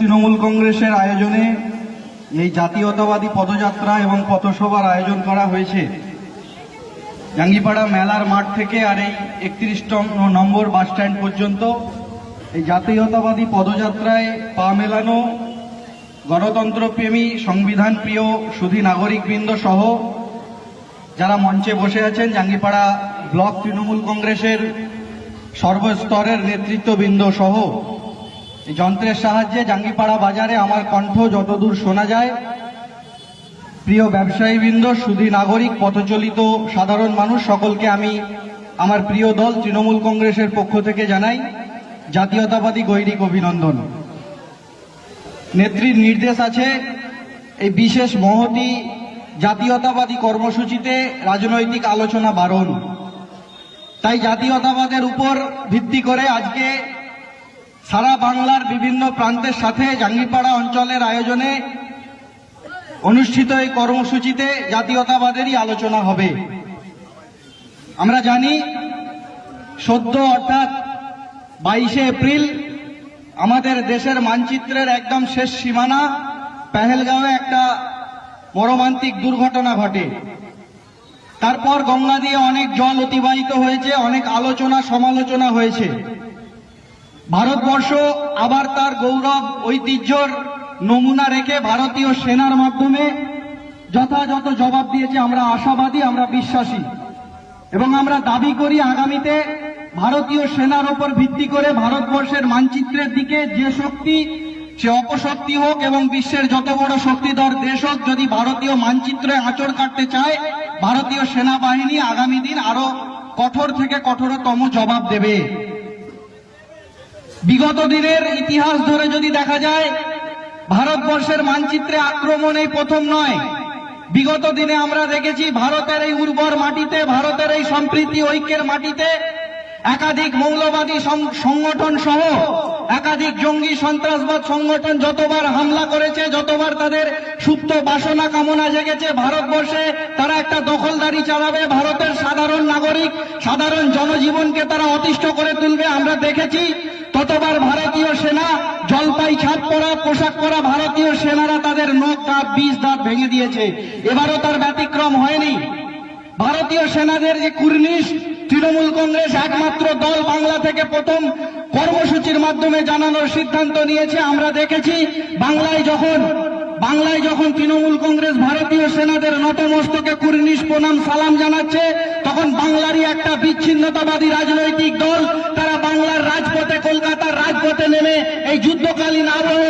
তৃণমূল কংগ্রেসের আয়োজনে এই জাতীয়তাবাদী পদযাত্রা এবং পথসভার আয়োজন করা হয়েছে জাঙ্গিপাড়া মেলার মাঠ থেকে আর এই 31 নম্বর বাস স্ট্যান্ড পর্যন্ত। এই জাতীয়তাবাদী পদযাত্রায় পা মেলানো গণতন্ত্রপ্রেমী সংবিধান প্রিয় সুধী নাগরিকবৃন্দ সহ যারা মঞ্চে বসে আছেন, জাঙ্গিপাড়া ব্লক তৃণমূল কংগ্রেসের সর্বস্তরের নেতৃত্ববৃন্দ সহ এই যন্ত্রের সাহায্যে জাঙ্গিপাড়া বাজারে আমার কণ্ঠ যতদূর শোনা যায়, প্রিয় ব্যবসায়ীবৃন্দ, সুধী নাগরিক, পথচলিত সাধারণ মানুষ সকলকে আমি আমার প্রিয় দল তৃণমূল কংগ্রেসের পক্ষ থেকে জানাই জাতীয়তাবাদী গৈরিক অভিনন্দন। নেত্রীর নির্দেশ আছে এই বিশেষ মহতী জাতীয়তাবাদী কর্মসূচিতে রাজনৈতিক আলোচনা বারণ। তাই জাতীয়তাবাদের উপর ভিত্তি করে আজকে সারা বাংলার বিভিন্ন প্রান্তের সাথে জাঙ্গিপাড়া অঞ্চলের আয়োজনে অনুষ্ঠিত এই কর্মসূচিতে জাতীয়তাবাদেরই আলোচনা হবে। আমরা জানি সদ্য অর্থাৎ 22শে এপ্রিল আমাদের দেশের মানচিত্রের একদম শেষ সীমানা পেহেলগাঁওয়ে একটা মর্মান্তিক দুর্ঘটনা ঘটে। তারপর গঙ্গা দিয়ে অনেক জল অতিবাহিত হয়েছে, অনেক আলোচনা সমালোচনা হয়েছে। ভারতবর্ষ আবার তার গৌরব ঐতিহ্যর নমুনা রেখে ভারতীয় সেনার মাধ্যমে যথাযথ জবাব দিয়েছে। আমরা আশাবাদী, আমরা বিশ্বাসী এবং আমরা দাবি করি আগামীতে ভারতীয় সেনার উপর ভিত্তি করে ভারতবর্ষের মানচিত্রের দিকে যে শক্তি, সে অপশক্তি হোক এবং বিশ্বের যত বড় শক্তিধর দেশ হোক, যদি ভারতীয় মানচিত্রে আঁচড় কাটতে চায়, ভারতীয় সেনাবাহিনী আগামী দিন আরো কঠোর থেকে কঠোরতম জবাব দেবে। বিগত দিনের ইতিহাস ধরে যদি দেখা যায়, ভারতবর্ষের মানচিত্রে আক্রমণ এই প্রথম নয়। বিগত দিনে আমরা দেখেছি ভারতের এই উর্বর মাটিতে, ভারতের এই সম্প্রীতি ঐক্যের মাটিতে একাধিক মৌলবাদী সংগঠন সহ একাধিক জঙ্গি সন্ত্রাসবাদ সংগঠন যতবার হামলা করেছে, যতবার তাদের সুপ্ত বাসনা কামনা জেগেছে ভারতবর্ষে তারা একটা দখলদারি চালাবে, ভারতের সাধারণ নাগরিক, সাধারণ জনজীবনকে তারা অতিষ্ঠ করে তুলবে, আমরা দেখেছি ততবার ভারতীয় সেনা জলপাই ছাপ পরা পোশাক পরা ভারতীয় সেনারা তাদের নখ দাঁত 20 দাঁত ভেঙে দিয়েছে। এবারও তার ব্যতিক্রম হয়নি। ভারতীয় সেনাদের যে কুর্নিশ তৃণমূল কংগ্রেস একমাত্র দল বাংলা থেকে প্রথম কর্মসূচির মাধ্যমে জানানোর সিদ্ধান্ত নিয়েছে। আমরা দেখেছি বাংলায় যখন তৃণমূল কংগ্রেস ভারতীয় সেনাদের নতমস্তকে কুর্নিশ প্রণাম সালাম জানাচ্ছে, তখন বাংলারই একটা বিচ্ছিন্নতাবাদী রাজনৈতিক দল তারা বাংলার রাজপথে, কলকাতার রাজপথে নেমে এই যুদ্ধকালীন আবহে